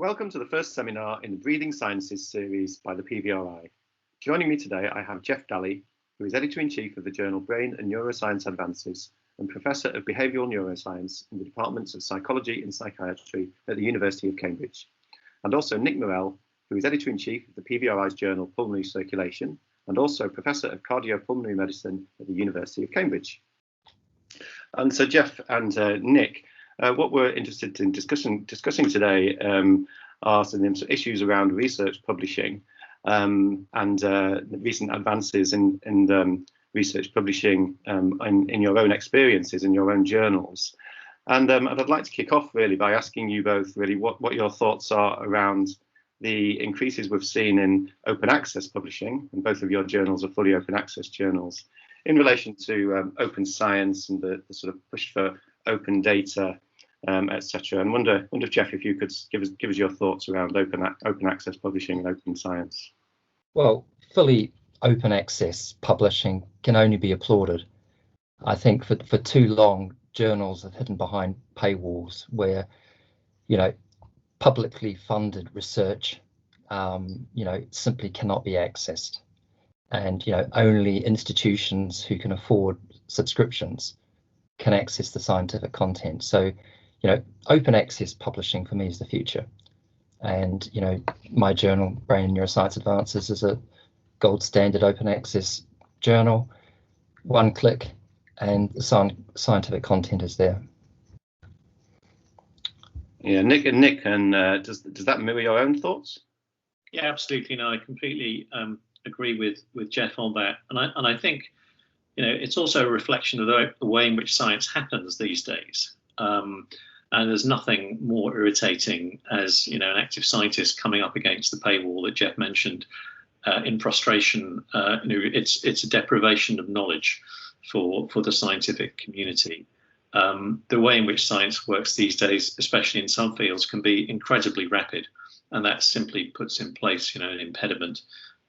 Welcome to the first seminar in the Breathing Sciences series by the PVRI. Joining me today, I have Jeff Daly, who is Editor-in-Chief of the journal Brain and Neurosciences Advances and Professor of Behavioural Neuroscience in the Departments of Psychology and Psychiatry at the University of Cambridge. And also Nick Morell, who is Editor-in-Chief of the PVRI's journal Pulmonary Circulation and also Professor of Cardiopulmonary Medicine at the University of Cambridge. And so Jeff and Nick, what we're interested in discussing today are some issues around research publishing and recent advances in research publishing in your own experiences in your own journals. And I'd like to kick off really by asking you both really what your thoughts are around the increases we've seen in open access publishing, and both of your journals are fully open access journals, in relation to open science and the sort of push for open data, etc. And wonder if Jeff, if you could give us your thoughts around open access publishing and open science. Well, fully open access publishing can only be applauded. I think for too long, journals have hidden behind paywalls where, publicly funded research, simply cannot be accessed. And, only institutions who can afford subscriptions can access the scientific content. So, open access publishing for me is the future. And, my journal, Brain and Neurosciences Advances, is a gold standard open access journal. One click and the scientific content is there. Yeah, Nick, does that mirror your own thoughts? Yeah, absolutely. No, I completely agree with Jeff on that. And I think, it's also a reflection of the way in which science happens these days. And there's nothing more irritating as, an active scientist coming up against the paywall that Jeff mentioned in frustration. It's a deprivation of knowledge for the scientific community. The way in which science works these days, especially in some fields, can be incredibly rapid. And that simply puts in place, an impediment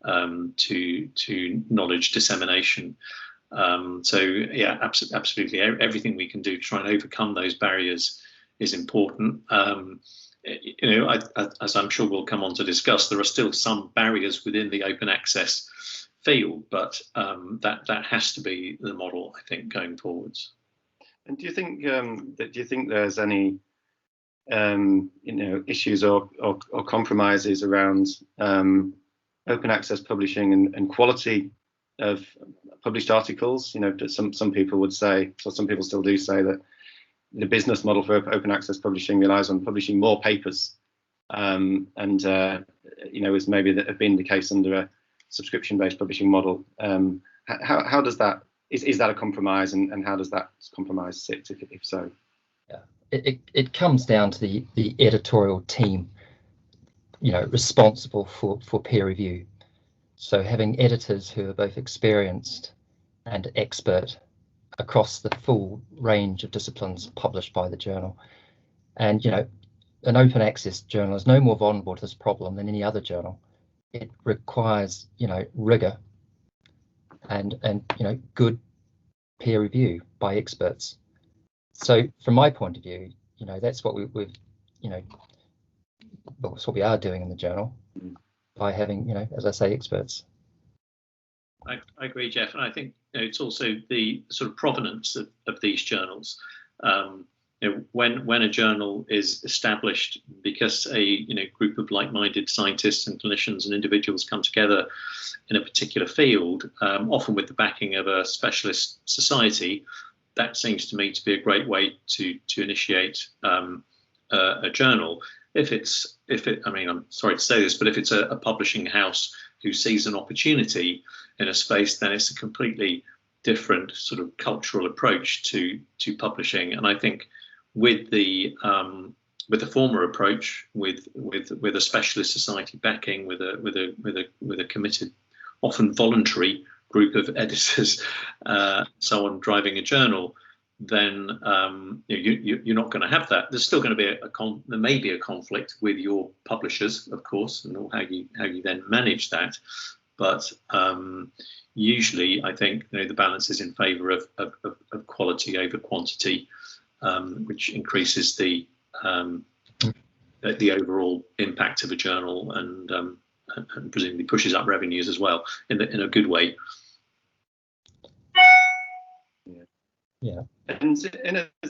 to knowledge dissemination. So yeah, absolutely. Everything we can do to try and overcome those barriers is important. As I'm sure we'll come on to discuss, there are still some barriers within the open access field, but that has to be the model, I think, going forwards. And do you think there's any issues or compromises around open access publishing and quality of published articles? Some people would say, or some people still do say, that the business model for open access publishing relies on publishing more papers, is maybe that have been the case under a subscription-based publishing model. How does that, is that a compromise, and how does that compromise sit, if so? Yeah, it comes down to the editorial team, responsible for peer review. So having editors who are both experienced and expert across the full range of disciplines published by the journal. And, an open access journal is no more vulnerable to this problem than any other journal. It requires, rigor and good peer review by experts. So from my point of view, that's what that's what we are doing in the journal by having, as I say, experts. I agree, Jeff, and I think it's also the sort of provenance of these journals. When a journal is established because a group of like-minded scientists and clinicians and individuals come together in a particular field, often with the backing of a specialist society, that seems to me to be a great way to initiate a journal. I'm sorry to say this, but if it's a publishing house who sees an opportunity in a space, then it's a completely different sort of cultural approach to publishing. And I think with the former approach, with a specialist society backing, with a committed, often voluntary group of editors, so on, driving a journal, then you're not going to have that. There's still going to be there may be a conflict with your publishers, of course, and how you then manage that. But usually, I think the balance is in favour of quality over quantity, which increases the the overall impact of a journal, and presumably pushes up revenues as well in a good way. Yeah. And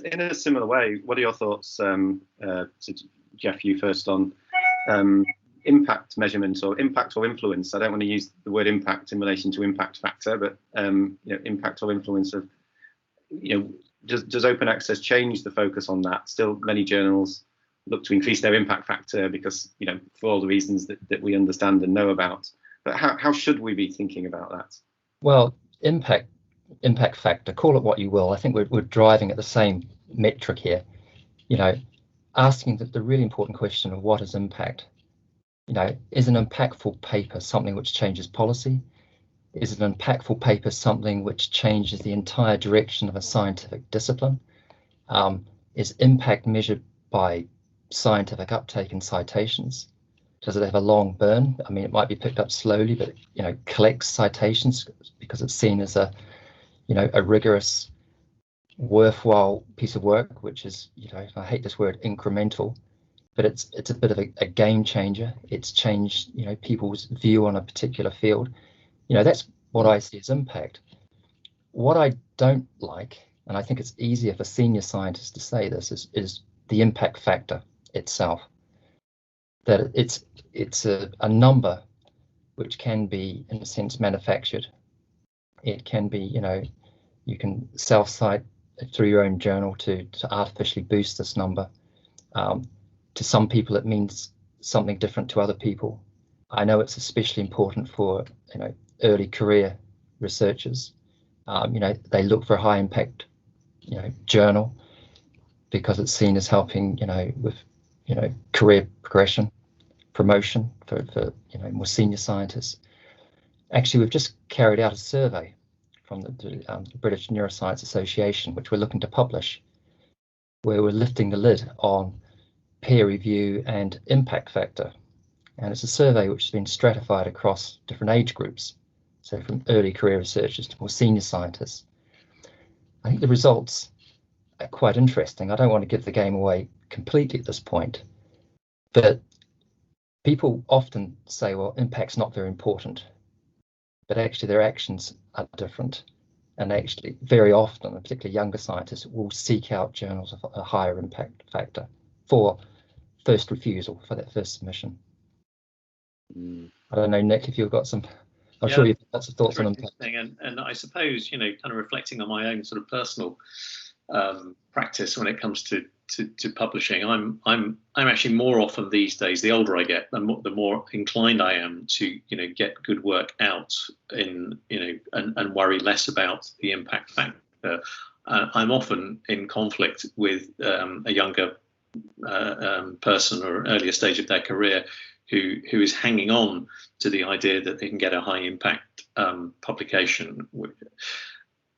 in a similar way, what are your thoughts, so Jeff, you first, on impact measurement or impact or influence? I don't want to use the word impact in relation to impact factor, but impact or influence of, does open access change the focus on that? Still, many journals look to increase their impact factor because, for all the reasons that we understand and know about. But how should we be thinking about that? Well, impact factor, call it what you will. I think we're driving at the same metric here. Asking the really important question of what is impact. Is an impactful paper something which changes policy? Is an impactful paper something which changes the entire direction of a scientific discipline? Is impact measured by scientific uptake and citations? Does it have a long burn? I mean, it might be picked up slowly, but collects citations because it's seen as a rigorous, worthwhile piece of work, which is, I hate this word, incremental, but it's a bit of a game changer. It's changed, people's view on a particular field. That's what I see as impact. What I don't like, and I think it's easier for senior scientists to say this, is the impact factor itself. That it's a number which can be, in a sense, manufactured. It can be, you can self-cite through your own journal to artificially boost this number. To some people, it means something different to other people. I know it's especially important for early career researchers. They look for a high impact journal because it's seen as helping with career progression, promotion for more senior scientists. Actually, we've just carried out a survey from the British Neuroscience Association, which we're looking to publish, where we're lifting the lid on peer review and impact factor. And it's a survey which has been stratified across different age groups, so from early career researchers to more senior scientists. I think the results are quite interesting. I don't want to give the game away completely at this point, but people often say, well, impact's not very important, but actually their actions are different. And actually, very often, particularly younger scientists, will seek out journals of a higher impact factor for first refusal, for that first submission. I don't know, Nick, if you've got some, I'm sure you've got lots of thoughts on impact. And I suppose, kind of reflecting on my own sort of personal practice when it comes to publishing, I'm actually more often these days, the older I get, the more inclined I am to get good work out and worry less about the impact factor. I'm often in conflict with a younger person or earlier stage of their career who is hanging on to the idea that they can get a high impact publication.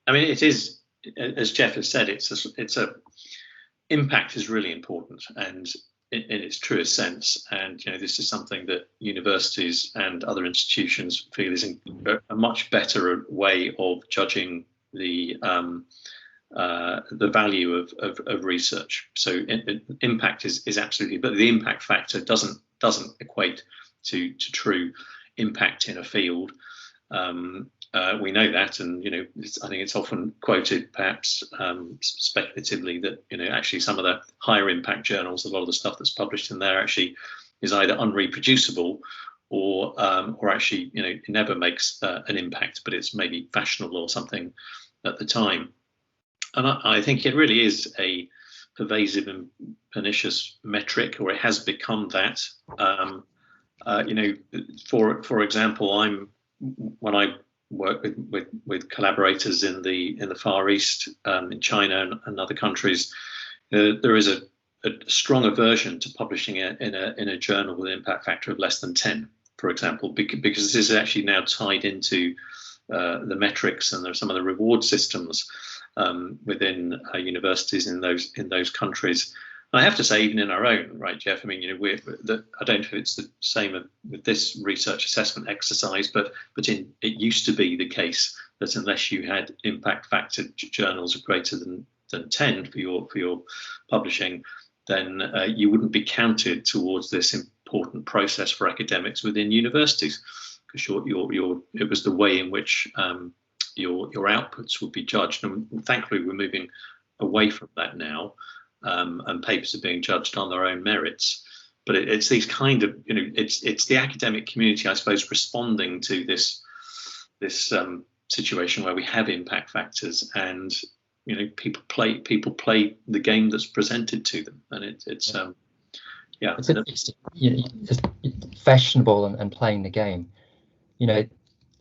I mean, it is, as Jeff has said, impact is really important, and in its truest sense. And this is something that universities and other institutions feel is a much better way of judging the value of research. So impact is absolutely, but the impact factor doesn't equate to true impact in a field. We know that, and I think it's often quoted, perhaps speculatively, that actually some of the higher impact journals, a lot of the stuff that's published in there actually is either unreproducible or actually it never makes an impact, but it's maybe fashionable or something at the time. And I think it really is a pervasive and pernicious metric, or it has become that. For example, when I work with collaborators in the Far East, in China and other countries, there is a strong aversion to publishing in a journal with an impact factor of less than 10, for example, because this is actually now tied into the metrics and some of the reward systems within universities in those countries. And I have to say, even in our own, right, Jeff? I mean, I don't know if it's the same with this research assessment exercise, but it used to be the case that unless you had impact factor journals of greater than 10 for your publishing, then you wouldn't be counted towards this important process for academics within universities, because it was the way in which your outputs would be judged. And thankfully, we're moving away from that now, and papers are being judged on their own merits. But it's these kind of, it's the academic community, I suppose, responding to this situation where we have impact factors, and people play the game that's presented to them, and it's fashionable and playing the game.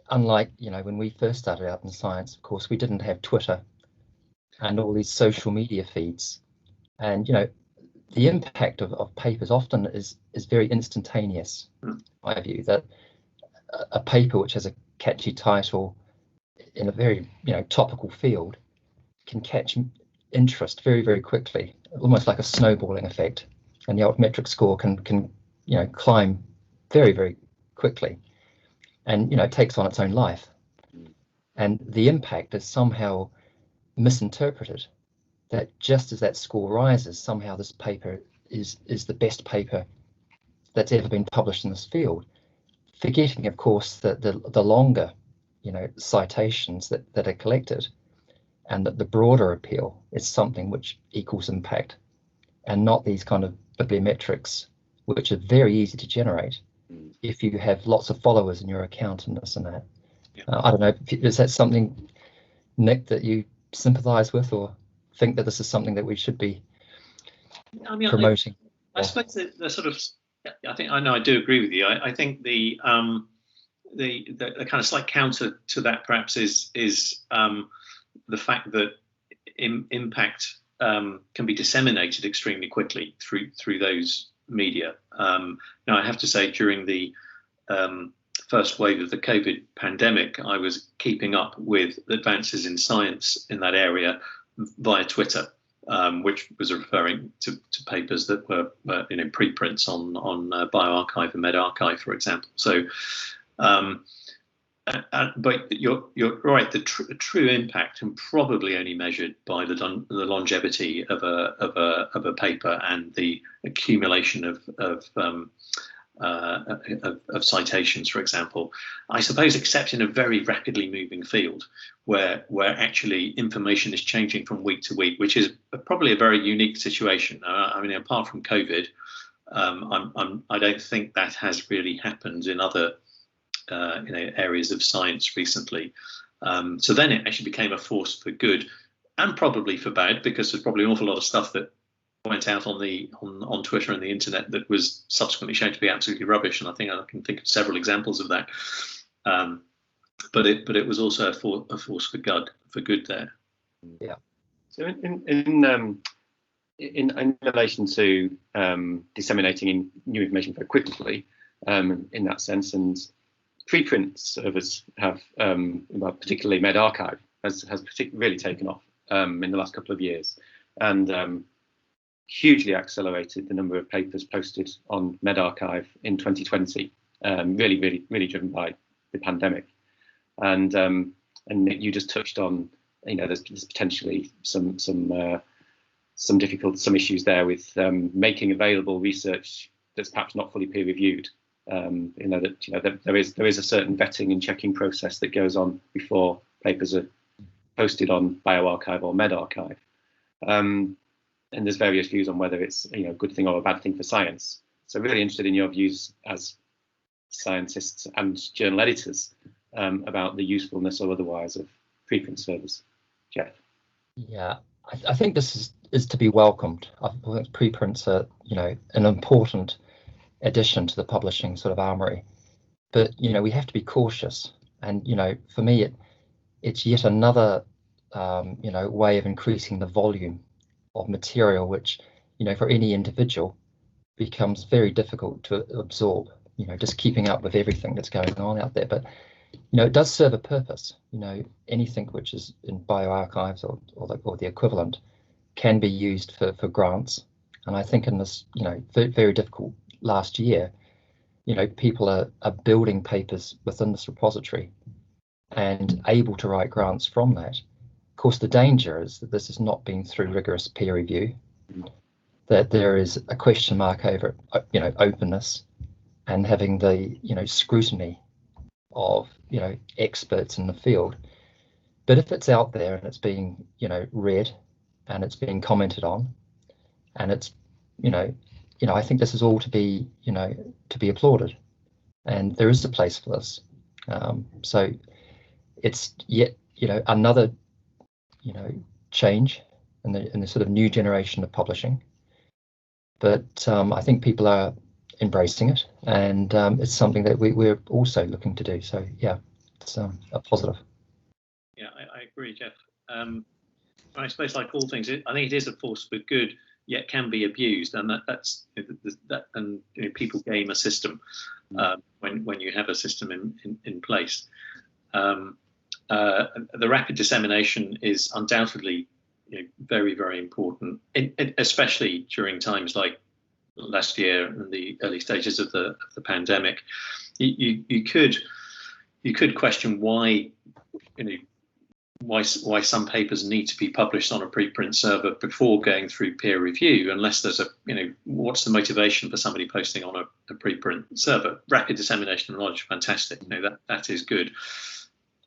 Unlike when we first started out in science, of course, we didn't have Twitter and all these social media feeds, and the impact of papers often is very instantaneous. In my view, that a paper which has a catchy title in a very topical field can catch interest very, very quickly, almost like a snowballing effect, and the altmetric score can climb very, very quickly, and takes on its own life. And the impact is somehow misinterpreted, that just as that score rises, somehow this paper is the best paper that's ever been published in this field, forgetting, of course, that the longer citations that are collected, and that the broader appeal is something which equals impact, and not these kind of bibliometrics, which are very easy to generate if you have lots of followers in your account and this and that. I don't know, is that something, Nick, that you sympathise with, or think that this is something that we should be promoting? I suppose the sort of, I do agree with you. I think the kind of slight counter to that perhaps is the fact that impact can be disseminated extremely quickly through those media. Now, I have to say, during the first wave of the COVID pandemic, I was keeping up with advances in science in that area via Twitter, which was referring to papers that were preprints on bioRxiv and medRxiv, for example. So, but you're right. The true impact can probably only measured by the longevity of a paper and the accumulation of citations, for example. I suppose, except in a very rapidly moving field where actually information is changing from week to week, which is probably a very unique situation. I mean, apart from COVID, I don't think that has really happened in other areas of science recently. So then it actually became a force for good, and probably for bad, because there's probably an awful lot of stuff that went out on Twitter and the internet that was subsequently shown to be absolutely rubbish, and I think I can think of several examples of that. But it was also a force for good there. Yeah. So in relation to disseminating new information very quickly, in that sense, and preprint servers have, particularly medRxiv, has really taken off in the last couple of years, and hugely accelerated the number of papers posted on medRxiv in 2020, really driven by the pandemic. And you just touched on, there's potentially some issues there with making available research that's perhaps not fully peer reviewed. That there is a certain vetting and checking process that goes on before papers are posted on bioRxiv or medRxiv. And there's various views on whether it's a good thing or a bad thing for science. So really interested in your views as scientists and journal editors about the usefulness or otherwise of preprint servers. Jeff? Yeah, I think this is to be welcomed. I think preprints are an important addition to the publishing sort of armory, but we have to be cautious. And for me, it's yet another way of increasing the volume of material, which for any individual becomes very difficult to absorb, just keeping up with everything that's going on out there. But it does serve a purpose. Anything which is in bioRxives or the equivalent can be used for grants. And I think in this very difficult last year, people are building papers within this repository and able to write grants from that. Of course, the danger is that this has not been through rigorous peer review, that there is a question mark over, openness and having the, scrutiny of, experts in the field. But if it's out there and it's being, read and it's being commented on, and it's, I think this is all to be, to be applauded, and there is a place for this. So it's yet, another, change in the sort of new generation of publishing. But I think people are embracing it, and it's something that we're also looking to do. So yeah, it's a positive. Yeah, I agree, Jeff. I suppose, like all things, I think it is a force for good, yet can be abused, and that's and people game a system when you have a system in place. The rapid dissemination is undoubtedly very, very important, especially during times like last year and the early stages of the pandemic. You could question why some papers need to be published on a preprint server before going through peer review, unless there's what's the motivation for somebody posting on a preprint server? Rapid dissemination of knowledge, fantastic. That is good.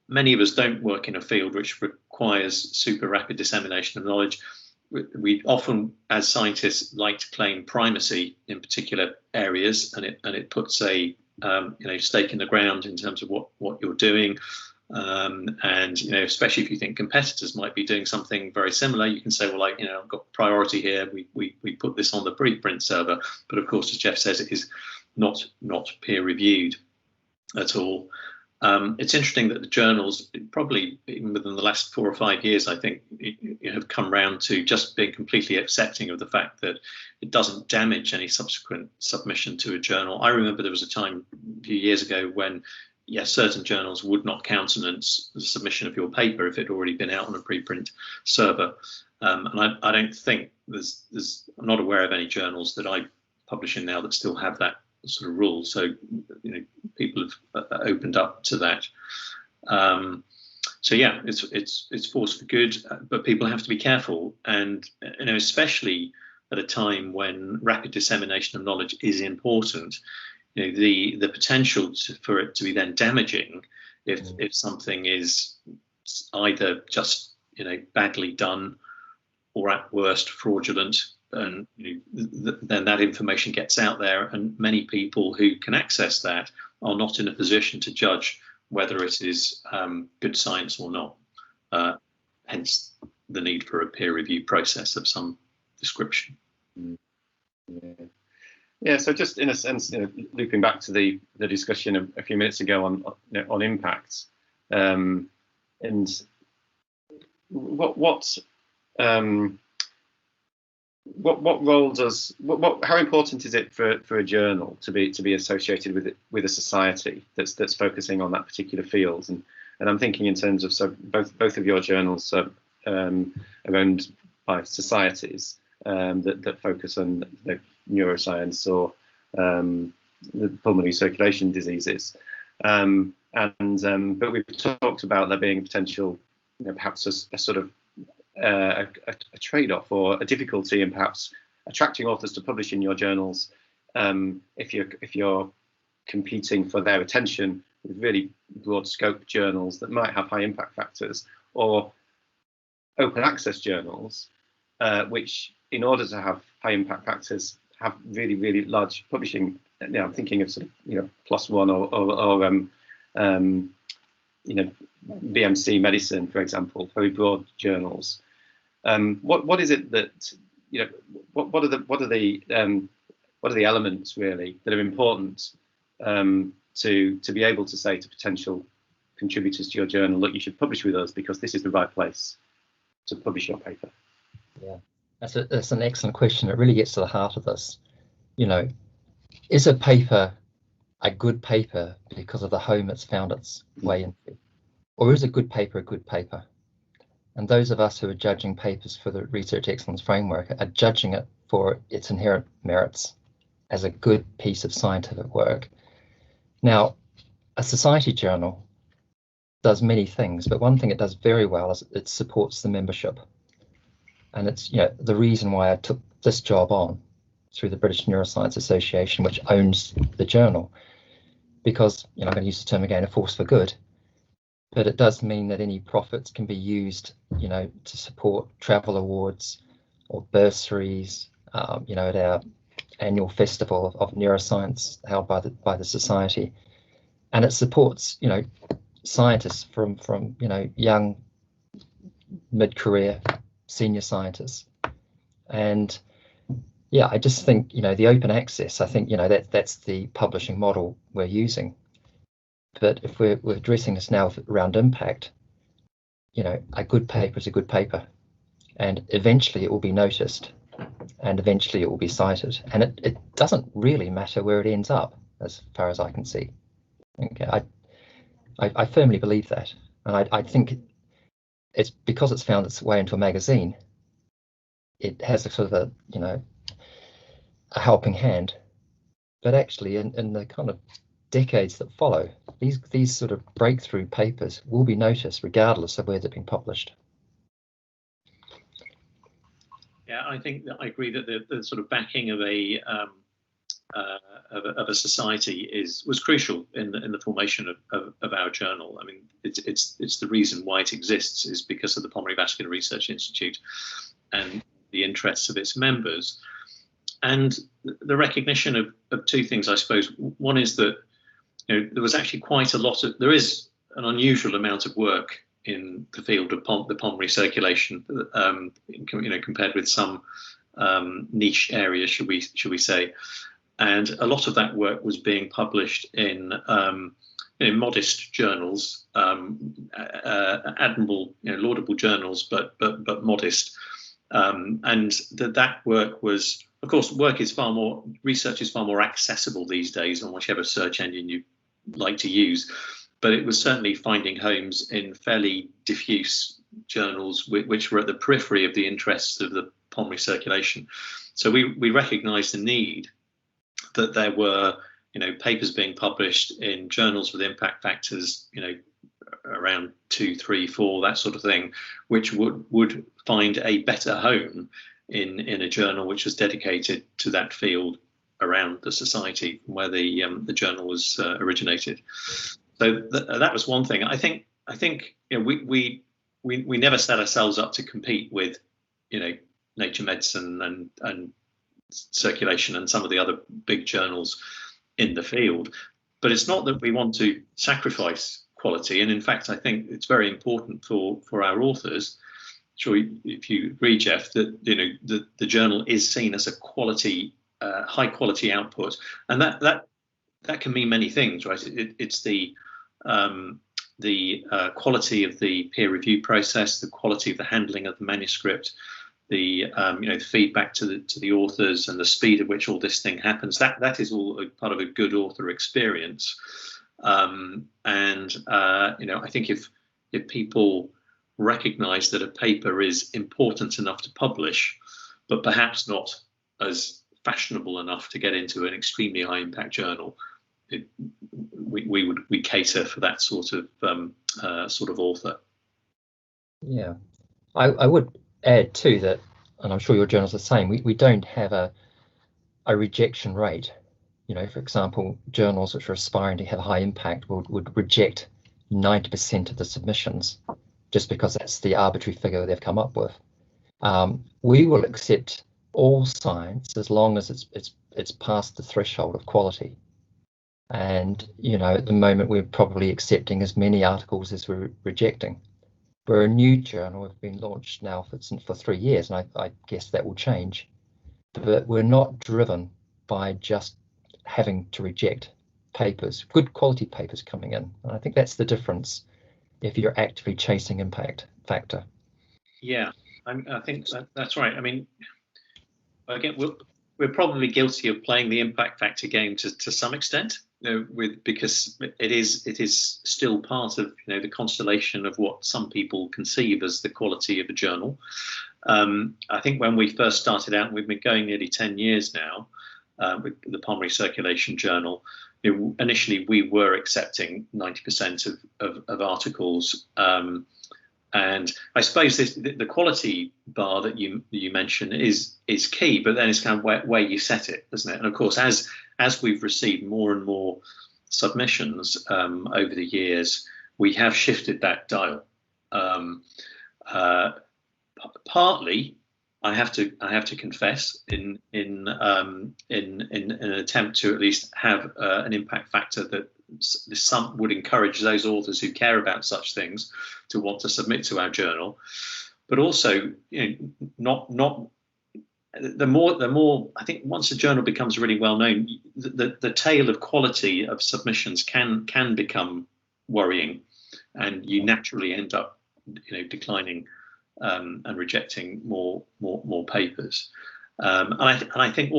Many of us don't work in a field which requires super rapid dissemination of knowledge. We often, as scientists, like to claim primacy in particular areas, and it puts a stake in the ground in terms of what you're doing. And especially if you think competitors might be doing something very similar, you can say, well, I've got priority here. We put this on the preprint server, but of course, as Jeff says, it is not peer reviewed at all. It's interesting that the journals, probably even within the last 4 or 5 years, I think, have come round to just being completely accepting of the fact that it doesn't damage any subsequent submission to a journal. I remember there was a time a few years ago when, yes, certain journals would not countenance the submission of your paper if it had already been out on a preprint server. And I don't think I'm not aware of any journals that I publish in now that still have that sort of rule. So people have opened up to that. So yeah, it's force for good, but people have to be careful, and especially at a time when rapid dissemination of knowledge is important. The potential for it to be then damaging if something is either just badly done or at worst fraudulent, and then that information gets out there, and many people who can access that are not in a position to judge whether it is good science or not. Hence the need for a peer review process of some description. Yeah, so just in a sense, looping back to the discussion a few minutes ago on impacts, and what role does how important is it for a journal to be associated with a society that's focusing on that particular field? And I'm thinking in terms of, so both of your journals are owned by societies that focus on neuroscience or the pulmonary circulation diseases, but we've talked about there being potential, perhaps a sort of a trade-off or a difficulty in perhaps attracting authors to publish in your journals if you're competing for their attention with really broad scope journals that might have high impact factors, or open access journals which, in order to have high impact factors, have really, really large publishing. I'm thinking of sort of PLOS One or BMC Medicine, for example, very broad journals. What is it that what are the elements really that are important to be able to say to potential contributors to your journal, look, you should publish with us because this is the right place to publish your paper? Yeah, that's an excellent question. It really gets to the heart of this. Is a paper a good paper because of the home it's found its way into, or is a good paper a good paper? And those of us who are judging papers for the Research Excellence Framework are judging it for its inherent merits as a good piece of scientific work. Now, a society journal does many things, but one thing it does very well is it supports the membership. And it's the reason why I took this job on through the British Neuroscience Association, which owns the journal, because, I'm going to use the term again, a force for good, but it does mean that any profits can be used, to support travel awards or bursaries, at our annual festival of neuroscience held by the society, and it supports, scientists from young, mid-career, senior scientists. And yeah, I just think, the open access, I think, that's the publishing model we're using. But if we're addressing this now around impact, a good paper is a good paper, and eventually it will be noticed, and eventually it will be cited, and it doesn't really matter where it ends up, as far as I can see. Okay, I firmly believe that, and I think it's because it's found its way into a magazine. It has a sort of a helping hand, but actually in the kind of decades that follow, these sort of breakthrough papers will be noticed regardless of where they're being published. Yeah, I think that I agree that the sort of backing of a society was crucial in the formation of our journal. I mean, it's the reason why it exists is because of the Pulmonary Vascular Research Institute and the interests of its members, and the recognition of two things, I suppose. One is that there was actually there is an unusual amount of work in the field of the pulmonary circulation, compared with some niche areas, should we say. And a lot of that work was being published in modest journals, admirable, laudable journals, but modest. And that work was, of course, research is far more accessible these days on whichever search engine you like to use. But it was certainly finding homes in fairly diffuse journals, which were at the periphery of the interests of the pulmonary circulation. So we recognised the need that there were, papers being published in journals with impact factors, around 2, 3, 4, that sort of thing, which would find a better home in a journal which was dedicated to that field around the society where the journal was originated. So that was one thing. I think we never set ourselves up to compete with Nature Medicine and Circulation and some of the other big journals in the field, but it's not that we want to sacrifice quality. And in fact, I think it's very important for our authors. Sure, if you agree, Jeff, that the journal is seen as a quality, high quality output, and that can mean many things, right? It's the quality of the peer review process, the quality of the handling of the manuscript, the feedback to the authors, and the speed at which all this thing happens. That is all a part of a good author experience. I think if people recognise that a paper is important enough to publish, but perhaps not as fashionable enough to get into an extremely high impact journal, we cater for that sort of author. Yeah, I would add too that, and I'm sure your journal's the same, we don't have a rejection rate. For example, journals which are aspiring to have high impact would reject 90% of the submissions just because that's the arbitrary figure they've come up with. We will accept all science as long as it's past the threshold of quality. And at the moment we're probably accepting as many articles as we're rejecting. We're a new journal. We've been launched now for 3 years, and I guess that will change. But we're not driven by just having to reject papers, good quality papers coming in. And I think that's the difference if you're actively chasing impact factor. Yeah, I think that's right. I mean, again, we're probably guilty of playing the impact factor game to some extent, because it is still part of the constellation of what some people conceive as the quality of a journal. I think when we first started out, and we've been going nearly 10 years now with the Pulmonary Circulation Journal. Initially, we were accepting 90% of articles, and And I suppose the quality bar that you mentioned is key, but then it's kind of where you set it, isn't it? And of course, as we've received more and more submissions over the years, we have shifted that dial. Partly, I have to confess, in an attempt to at least have an impact factor that some would encourage those authors who care about such things to want to submit to our journal, but also, not the more I think once a journal becomes really well known, the tail of quality of submissions can become worrying, and you naturally end up declining and rejecting more papers. And I think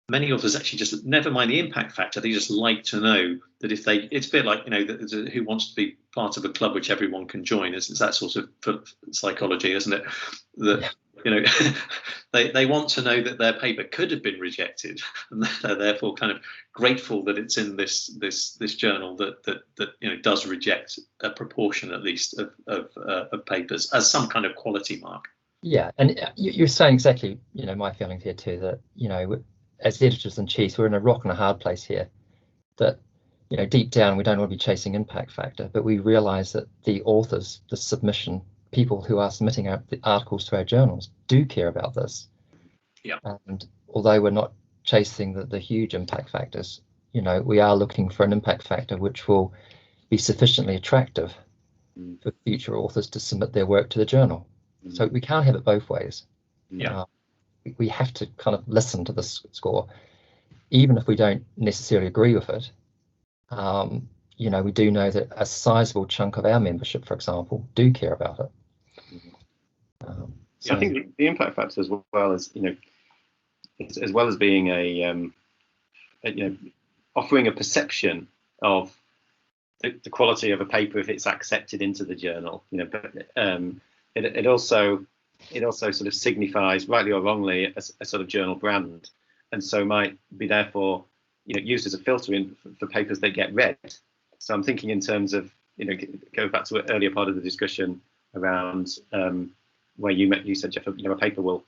many authors actually just, never mind the impact factor, they just like to know that if it's a bit like, who wants to be part of a club which everyone can join. It's that sort of psychology, isn't it? That, they want to know that their paper could have been rejected, and they're therefore kind of grateful that it's in this journal that does reject a proportion at least of papers as some kind of quality mark. Yeah, and you're saying exactly, my feelings here too, that, as editors in chief, we're in a rock and a hard place here. That, deep down, we don't want to be chasing impact factor, but we realise that the authors, the submission, people who are submitting the articles to our journals do care about this. Yeah. And although we're not chasing the huge impact factors, we are looking for an impact factor which will be sufficiently attractive for future authors to submit their work to the journal. So we can't have it both ways. Yeah. We have to kind of listen to this score, even if we don't necessarily agree with it. We do know that a sizable chunk of our membership, for example, do care about it. I think the impact factor, as well as as well as being offering a perception of the quality of a paper if it's accepted into the journal, but it also sort of signifies, rightly or wrongly, a sort of journal brand, and so might be therefore used as a filter in for papers that get read. So I'm thinking in terms of go back to an earlier part of the discussion around where you said, Jeff, a paper will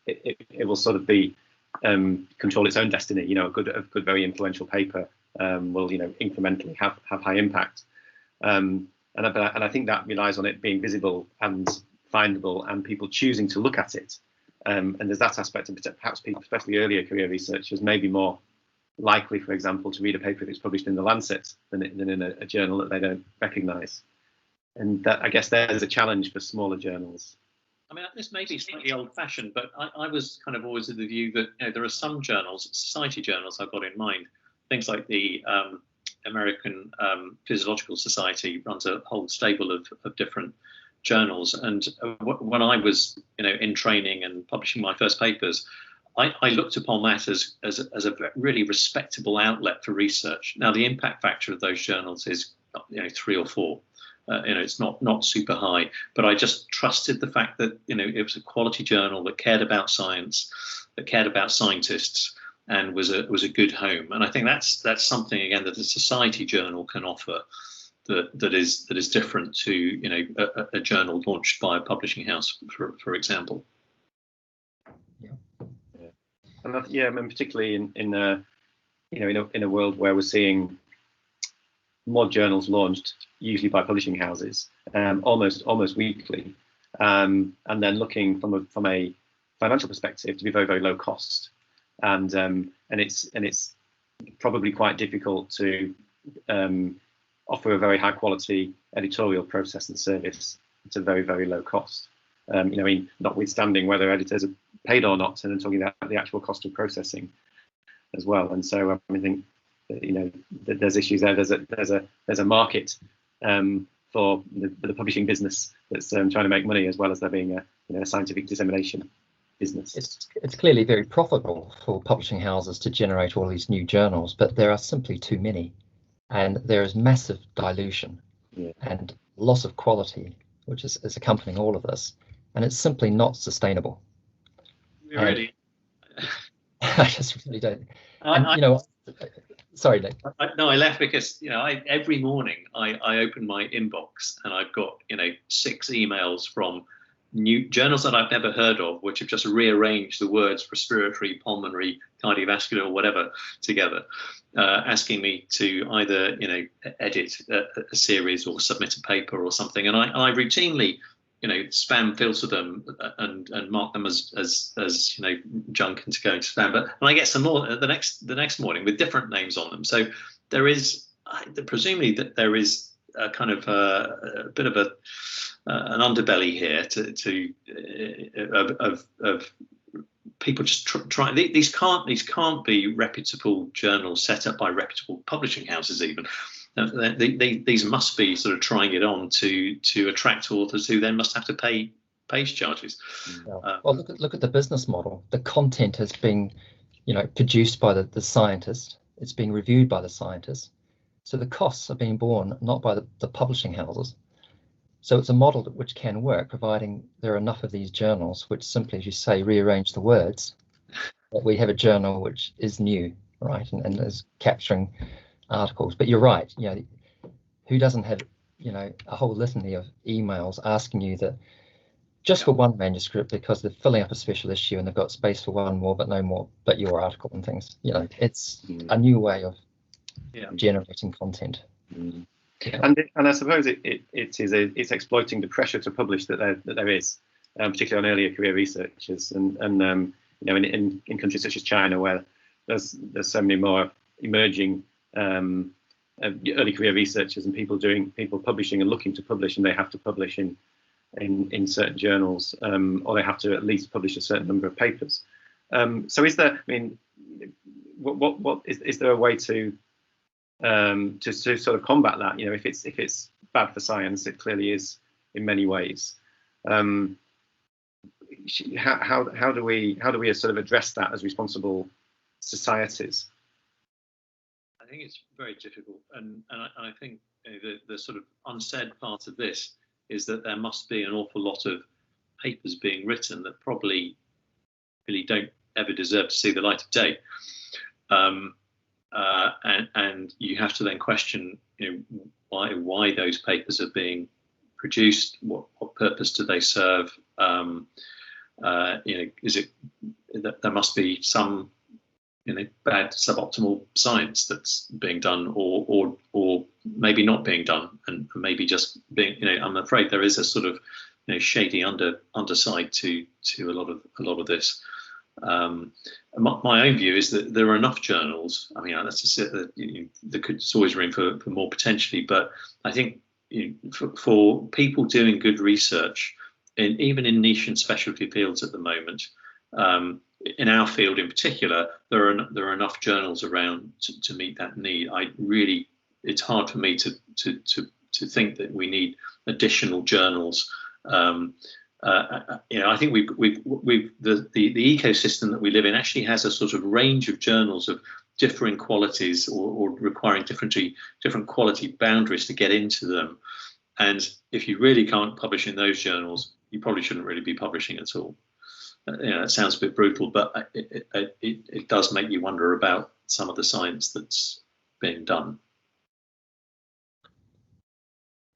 it will sort of be control its own destiny. A good very influential paper will incrementally have high impact. And I think that relies on it being visible and findable and people choosing to look at it. And there's that aspect, and perhaps people, especially earlier career researchers, may be more likely, for example, to read a paper that's published in the Lancet than in a journal that they don't recognise. And that, I guess, there's a challenge for smaller journals. I mean, this may be slightly old-fashioned, but I was kind of always of the view that there are some journals, society journals, I've got in mind, things like the American Physiological Society runs a whole stable of different journals, and when I was in training and publishing my first papers, I looked upon that as a really respectable outlet for research. Now, the impact factor of those journals is 3 or 4. It's not super high, but I just trusted the fact that it was a quality journal that cared about science, that cared about scientists, and was a good home. And I think that's something, again, that a society journal can offer that is different to a journal launched by a publishing house, for example. Yeah, and particularly in a world where we're seeing more journals launched, usually by publishing houses, almost weekly, and then looking from a financial perspective to be very, very low cost, and it's probably quite difficult to offer a very high quality editorial process and service at a very, very low cost. Notwithstanding whether editors are paid or not, and then talking about the actual cost of processing as well. And so I think there's issues there. There's a market for the publishing business that's trying to make money, as well as there being a scientific dissemination business. It's clearly very profitable for publishing houses to generate all these new journals, but there are simply too many, and there is massive dilution and loss of quality, which is accompanying all of this, and it's simply not sustainable. Really, I just really don't. And Sorry, Nick. No, I left because every morning I open my inbox and I've got 6 emails from new journals that I've never heard of, which have just rearranged the words respiratory, pulmonary, cardiovascular, or whatever together, asking me to either edit a series or submit a paper or something, and I routinely spam filter them and mark them as junk and to go into spam. But and I get some more the next morning with different names on them. So there is presumably that there is a kind of a bit of an underbelly here of people just trying. These can't be reputable journals set up by reputable publishing houses even. These must be sort of trying it on to attract authors who then must have to pay page charges. Yeah. Well, look at the business model. The content has been, produced by the scientist. It's being reviewed by the scientist. So the costs are being borne not by the publishing houses. So it's a model which can work, providing there are enough of these journals which simply, as you say, rearrange the words. That we have a journal which is new, right, and is capturing articles. But you're right, who doesn't have a whole litany of emails asking you that just for one manuscript because they're filling up a special issue and they've got space for one more but no more but your article and things. It's a new way of generating content. Yeah. And I suppose it's exploiting the pressure to publish that there is, particularly on earlier career researchers and in countries such as China, where there's so many more emerging early career researchers and people publishing and looking to publish, and they have to publish in certain journals, or they have to at least publish a certain number of papers. So is there? I mean, what is there a way to sort of combat that? If it's bad for science, it clearly is in many ways. How do we sort of address that as responsible societies? I think it's very difficult, and I think the sort of unsaid part of this is that there must be an awful lot of papers being written that probably really don't ever deserve to see the light of day, and you have to then question why those papers are being produced, what purpose do they serve, is it that there must be some bad suboptimal science that's being done, or maybe not being done, and maybe just being. I'm afraid there is a sort of shady underside to a lot of this. My own view is that there are enough journals. I mean, that's just it, that there's always room for more potentially, but I think for people doing good research, even in niche and specialty fields at the moment. In our field in particular, there are enough journals around to meet that need. It's hard for me to think that we need additional journals. I think the ecosystem that we live in actually has a sort of range of journals of differing qualities or requiring different quality boundaries to get into them. And if you really can't publish in those journals, you probably shouldn't really be publishing at all. It sounds a bit brutal, but it does make you wonder about some of the science that's being done.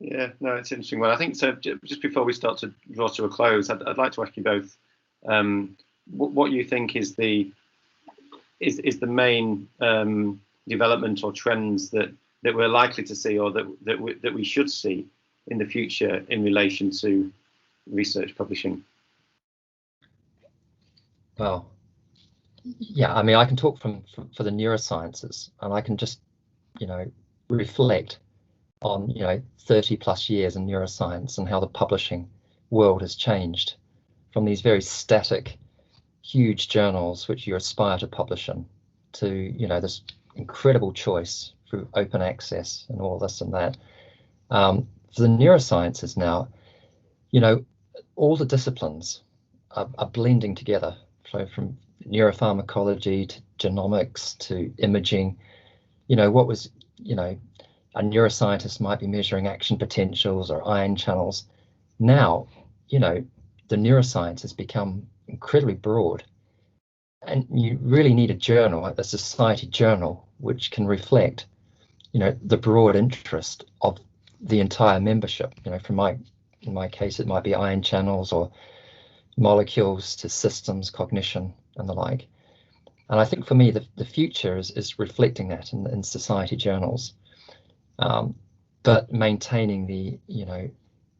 Yeah, no, it's interesting. Well, I think so. Just before we start to draw to a close, I'd like to ask you both what you think is the main development or trends that we're likely to see, or that we should see in the future in relation to research publishing. Well, yeah, I mean, I can talk for the neurosciences, and I can just, reflect on, 30 plus years in neuroscience and how the publishing world has changed from these very static, huge journals which you aspire to publish in to, this incredible choice through open access and all this and that. For the neurosciences now, all the disciplines are blending together. So from neuropharmacology to genomics to imaging, what was, a neuroscientist might be measuring action potentials or ion channels. Now, the neuroscience has become incredibly broad. And you really need a journal, a society journal, which can reflect, the broad interest of the entire membership. In my case, it might be ion channels or molecules to systems, cognition, and the like. And I think for me, the future is reflecting that in society journals, but maintaining the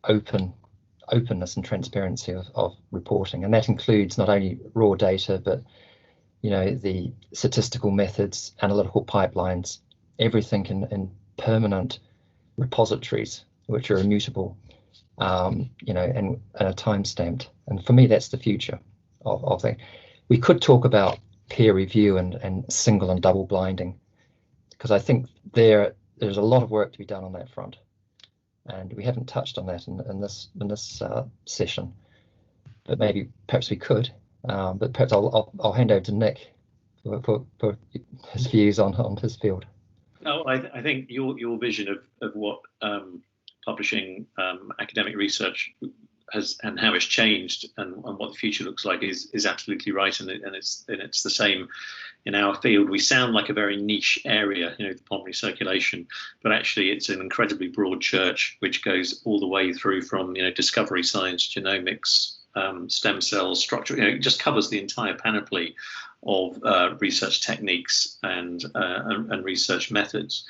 openness and transparency of reporting, and that includes not only raw data, but the statistical methods, analytical pipelines, everything in permanent repositories which are immutable, and are time stamped. And for me, that's the future of that. We could talk about peer review and single and double blinding, because I think there's a lot of work to be done on that front, and we haven't touched on that in this session. But perhaps we could. But perhaps I'll hand over to Nick for his views on his field. Oh, I think your vision of what publishing academic research has and how it's changed and what the future looks like is absolutely right, and it's the same in our field. We sound like a very niche area, the pulmonary circulation, but actually it's an incredibly broad church which goes all the way through from discovery science, genomics, stem cells, structure. It just covers the entire panoply of research techniques and research methods,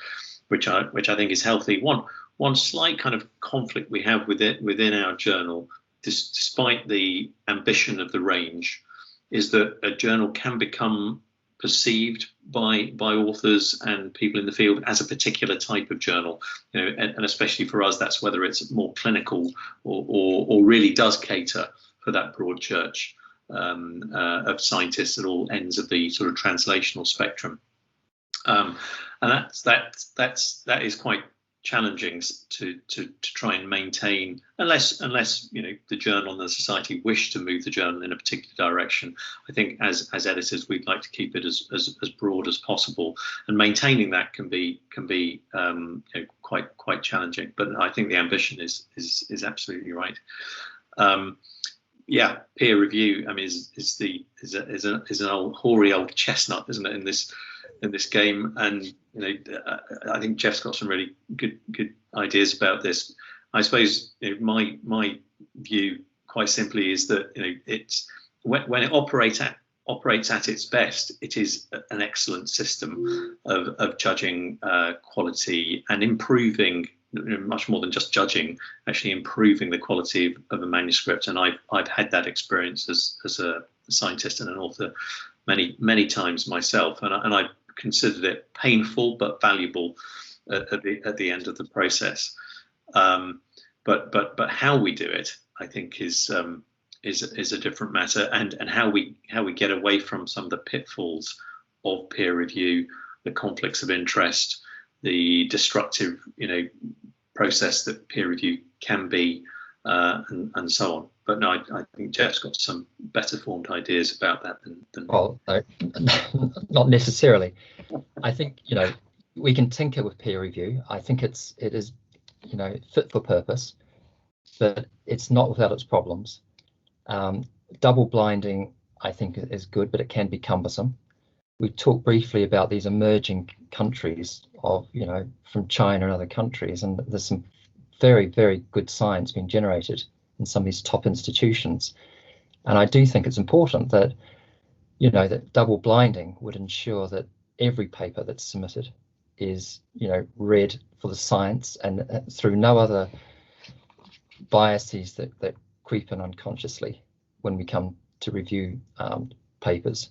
which I think is healthy. One slight kind of conflict we have within our journal, despite the ambition of the range, is that a journal can become perceived by authors and people in the field as a particular type of journal, and especially for us, that's whether it's more clinical or really does cater for that broad church of scientists at all ends of the sort of translational spectrum, and that is quite challenging to try and maintain, unless the journal and the society wish to move the journal in a particular direction. I think as editors we'd like to keep it as broad as possible, and maintaining that can be quite challenging. But I think the ambition is absolutely right. Peer review, I mean, is an old hoary old chestnut, isn't it, in this game? And I think Jeff's got some really good ideas about this. I suppose my view, quite simply, is that it's when it operates at its best, it is an excellent system of judging quality and improving, much more than just judging, actually improving the quality of a manuscript. And I've had that experience as a scientist and an author many times myself, and I considered it painful but valuable at the end of the process. But how we do it, I think, is a different matter, and how we get away from some of the pitfalls of peer review, the conflicts of interest, the destructive process that peer review can be, and so on. But no, I think Jeff's got some better formed ideas about that than Well, no, not necessarily. I think we can tinker with peer review. I think it is fit for purpose, but it's not without its problems. Double blinding, I think, is good, but it can be cumbersome. We talked briefly about these emerging countries from China and other countries, and there's some very, very good science being generated in some of these top institutions. And I do think it's important that that double blinding would ensure that every paper that's submitted is read for the science and through no other biases that creep in unconsciously when we come to review papers.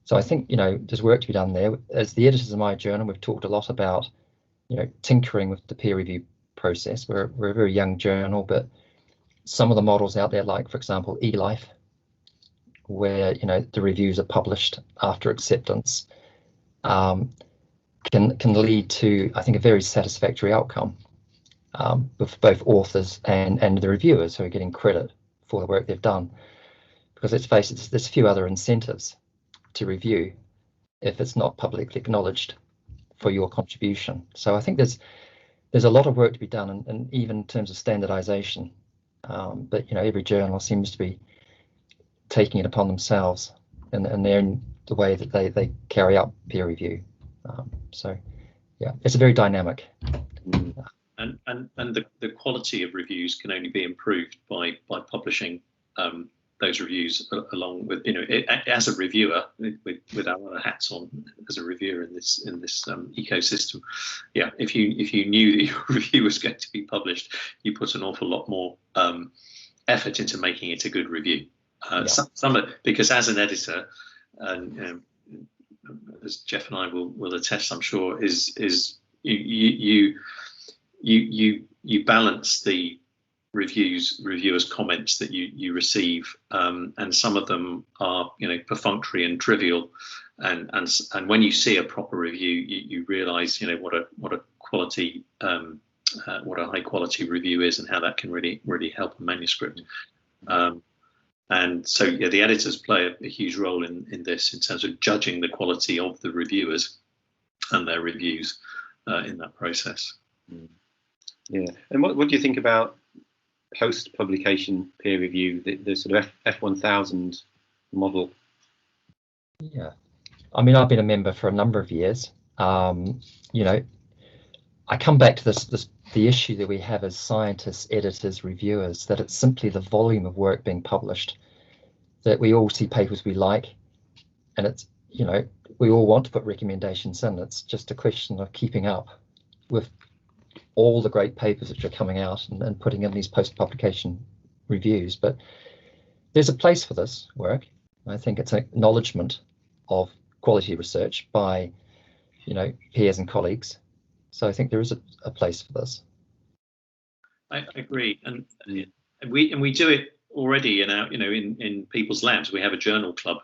So I think there's work to be done there. As the editors of my journal, we've talked a lot about tinkering with the peer review process. We're a very young journal, but some of the models out there, like for example eLife, where the reviews are published after acceptance, can lead to, I think, a very satisfactory outcome with both authors and the reviewers who are getting credit for the work they've done. Because let's face it, there's a few other incentives to review if it's not publicly acknowledged for your contribution. So I think there's a lot of work to be done, and even in terms of standardization. But every journal seems to be taking it upon themselves in the way that they carry out peer review. So yeah, it's a very dynamic. And the quality of reviews can only be improved by publishing those reviews along with, as a reviewer with our other hats on as a reviewer in this ecosystem. Yeah, if you knew that your review was going to be published, you put an awful lot more effort into making it a good review. Because as an editor, and as Jeff and I will attest, I'm sure, is you balance the reviewers' comments that you receive, and some of them are perfunctory and trivial, and when you see a proper review, you realise what a quality what a high quality review is, and how that can really help a manuscript. And so the editors play a huge role in this, in terms of judging the quality of the reviewers and their reviews in that process. Yeah, and what do you think about post-publication peer review, the sort of F1000 model? Yeah, I mean, I've been a member for a number of years. I come back to the issue that we have as scientists, editors, reviewers, that it's simply the volume of work being published, that we all see papers we like, and it's, we all want to put recommendations in. It's just a question of keeping up with all the great papers which are coming out and putting in these post-publication reviews. But there's a place for this work. I think it's an acknowledgement of quality research by, peers and colleagues. So I think there is a place for this. I agree, and we do it already in our in people's labs. We have a journal club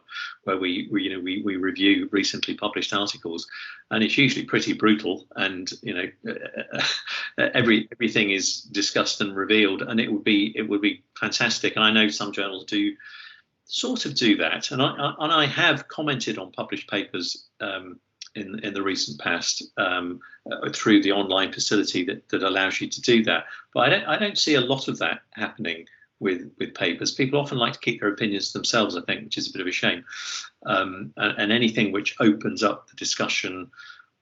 where we review recently published articles, and it's usually pretty brutal, and everything is discussed and revealed, and it would be fantastic. And I know some journals do sort of do that, and I have commented on published papers in the recent past through the online facility that allows you to do that. But I don't see a lot of that happening with papers. People often like to keep their opinions to themselves, I think, which is a bit of a shame. And anything which opens up the discussion,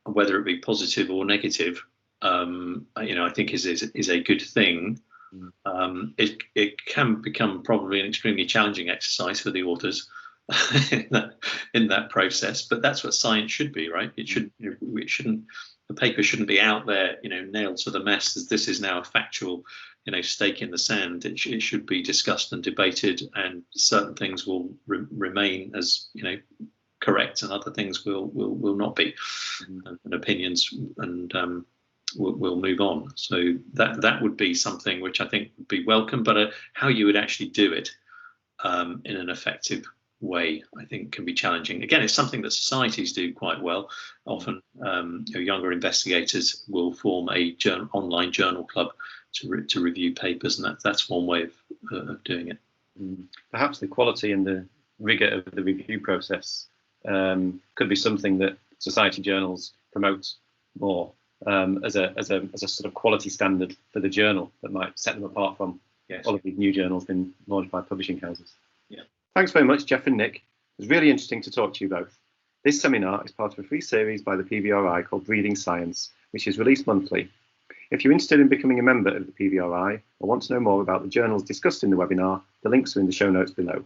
whether it be positive or negative, I think is a good thing. It can become probably an extremely challenging exercise for the authors in that process, but that's what science should be, right? It shouldn't. The paper shouldn't be out there, nailed to the mast as this is now a factual, stake in the sand. It should be discussed and debated, and certain things will remain as correct, and other things will not be, and opinions and will move on. So that would be something which I think would be welcome, but how you would actually do it in an effective way, I think, can be challenging. Again, it's something that societies do quite well. Often younger investigators will form a online journal club to review papers, and that's one way of doing it. Perhaps the quality and the rigor of the review process could be something that society journals promote more as a sort of quality standard for the journal that might set them apart from all of these new journals being launched by publishing houses. Yeah. Thanks very much, Jeff and Nick. It was really interesting to talk to you both. This seminar is part of a free series by the PVRI called Breathing Science, which is released monthly. If you're interested in becoming a member of the PVRI or want to know more about the journals discussed in the webinar, the links are in the show notes below.